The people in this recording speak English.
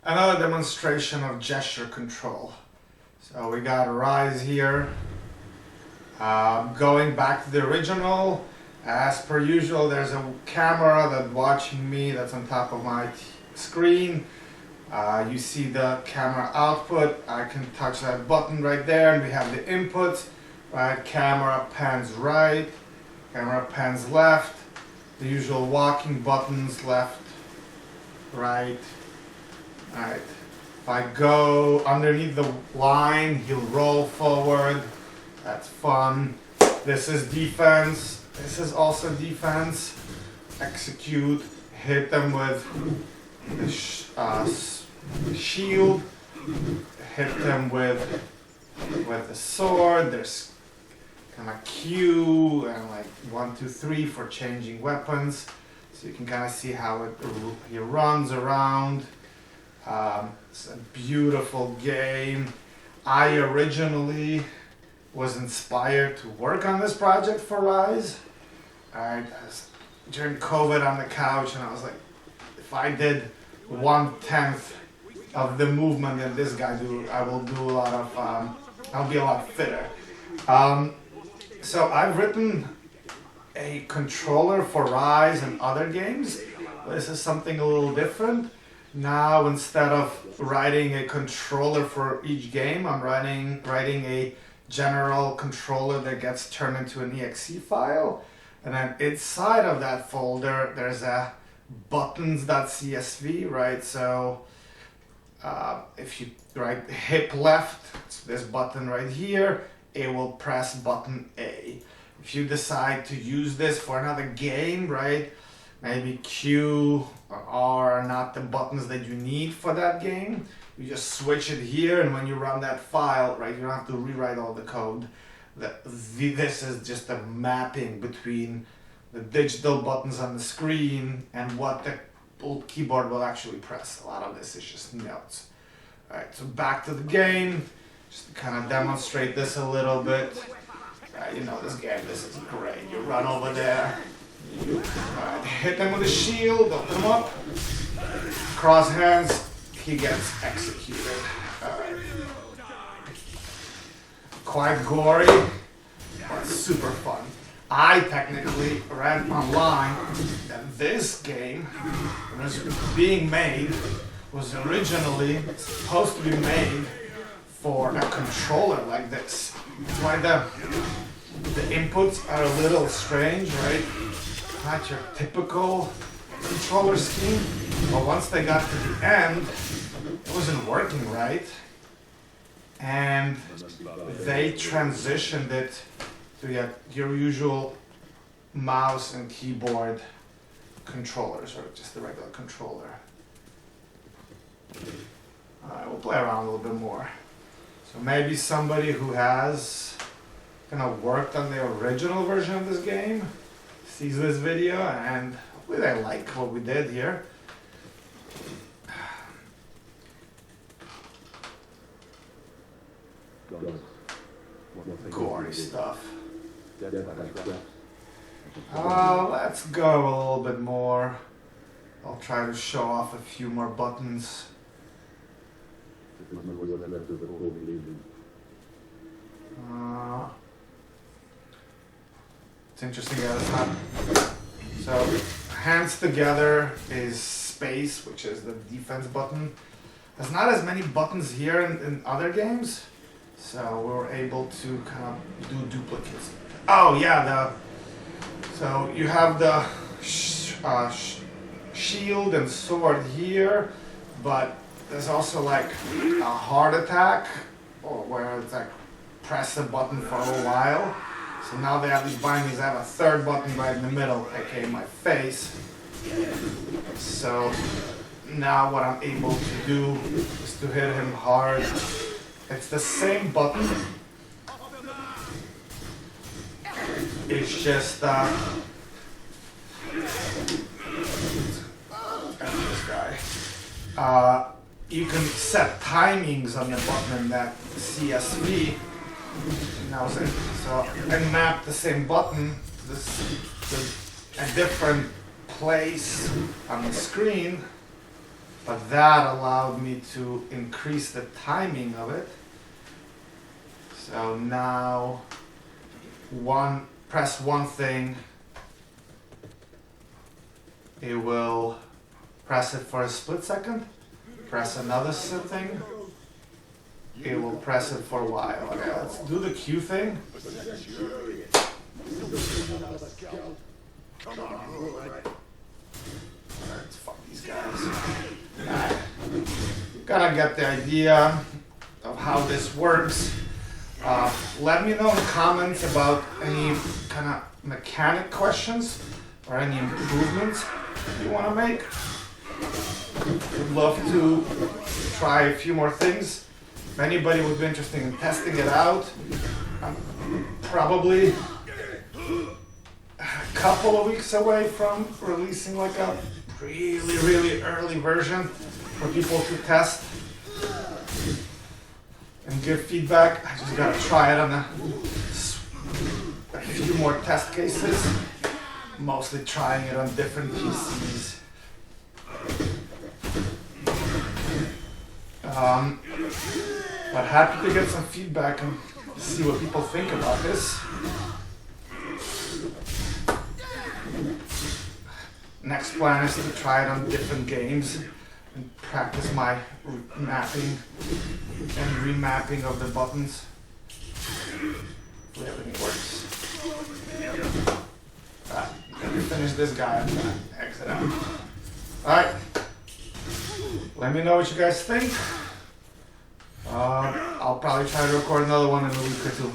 Another demonstration of gesture control. So we got Ryse here. Going back to the original, as per usual, there's a camera that's watching me that's on top of my screen. You see the camera output. I can touch that button right there, and we have the input. Right, camera pans right, camera pans left. The usual walking buttons, left, right. Alright, if I go underneath the line, he'll roll forward. That's fun. This is defense. This is also defense. Execute. Hit them with the shield. Hit them with the sword. There's kind of Q and like 1, 2, 3 for changing weapons. So you can kind of see how he runs around. It's a beautiful game. I originally was inspired to work on this project for Ryse. I was during COVID on the couch, and I was like, if I did 1/10 of the movement that this guy do, I will do a lot of. I'll be a lot fitter. So I've written a controller for Ryse and other games. This is something a little different. Now, instead of writing a controller for each game, I'm writing a general controller that gets turned into an exe file. And then inside of that folder, there's a buttons.csv, right? So if you write hip left, it's this button right here, it will press button A. If you decide to use this for another game, right? Maybe Q or R are not the buttons that you need for that game. You just switch it here, and when you run that file, right, you don't have to rewrite all the code. This is just a mapping between the digital buttons on the screen and what the old keyboard will actually press. A lot of this is just notes. All right, so back to the game, just to kind of demonstrate this a little bit. You know this game, this is great. You run over there. Alright, hit them with a shield, open them up, cross hands, he gets executed. Alright. Quite gory, but super fun. I technically read online that this game, when it was being made, was originally supposed to be made for a controller like this. That's why the inputs are a little strange, right? Not your typical controller scheme, but once they got to the end, it wasn't working right, and they transitioned it to your usual mouse and keyboard controllers, or just the regular controller. Alright, we'll play around a little bit more. So maybe somebody who has kind of worked on the original version of this game sees this video, and hopefully they like what we did here. Gory stuff. Let's go a little bit more. I'll try to show off a few more buttons. It's interesting that it's not. So, hands together is space, which is the defense button. There's not as many buttons here in other games, so we were able to kind of do duplicates. Oh yeah, so you have the shield and sword here, but there's also like a heart attack, or where it's like press the button for a while. So now they have these bindings. I have a third button right in the middle, aka my face. So now what I'm able to do is to hit him hard. It's the same button. It's just this guy. You can set timings on the button in that CSV. Now, so I map the same button to a different place on the screen. but that allowed me to increase the timing of it. So now press one thing, it will press it for a split second, press another thing, it will press it for a while. Okay, let's do the Q thing. Let's fuck these guys. You gotta get the idea of how this works. Let me know in the comments about any kind of mechanic questions or any improvements you want to make. Would love to try a few more things. If anybody would be interested in testing it out, I'm probably a couple of weeks away from releasing like a really early version for people to test and give feedback. I just gotta try it on a few more test cases, mostly trying it on different PCs. But happy to get some feedback and see what people think about this. Next plan is to try it on different games and practice my mapping and remapping of the buttons. Hopefully everything works. Alright, let me finish this guy. I'm gonna exit out. Alright. Let me know what you guys think. I'll probably try to record another one in a week or two.